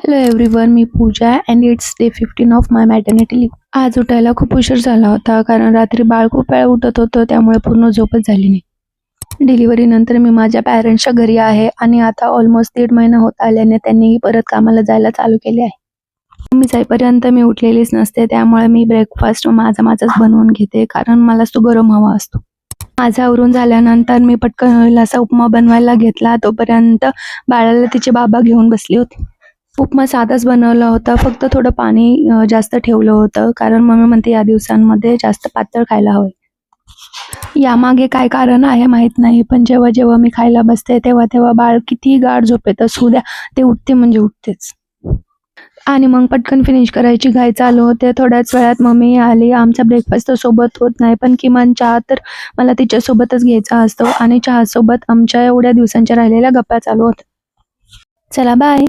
Hello everyone, मी Pooja and it's day 15 of my maternity leave. आज उठायला खूप उशीर झाला होता कारण रात्री बाळ खूप वेळा उठत होतं, त्यामुळे पूर्ण झोपच झाली नाही. डिलिव्हरीनंतर मी माझ्या पॅरेंट्सच्या घरी आहे आणि आता ऑलमोस्ट 1.5 महिना होत आल्याने त्यांनीही परत कामाला जायला चालू केले आहे. मी जाईपर्यंत मी उठलेलीच नसते, त्यामुळे मी ब्रेकफास्ट माझाच बनवून घेते कारण मला तो गरम हवा असतो. माझं आवरून झाल्यानंतर मी पटकन असा उपमा बनवायला घेतला. तोपर्यंत बाळाला तिचे बाबा घेऊन बसले होते. उपमा साधाच बनवला होता, फक्त थोडं पाणी जास्त ठेवलं होतं कारण मम्मी म्हणते या दिवसांमध्ये जास्त पातळ खायला हवं. यामागे काय कारण आहे माहित नाही, पण जेव्हा जेव्हा मी खायला बसते तेव्हा बाळ कितीही गाढ झोपेत असू द्या, ते उठते म्हणजे उठतेच. आणि मग पटकन फिनिश करायची घाई चालू होते. थोड्याच वेळात मम्मी आली. आमचा ब्रेकफास्ट तर सोबत होत नाही, पण किमान चहा तर मला तिच्यासोबतच घ्यायचा असतो आणि चहासोबत आमच्या एवढ्या दिवसांच्या राहिलेल्या गप्पा चालू होत्या. चला बाय.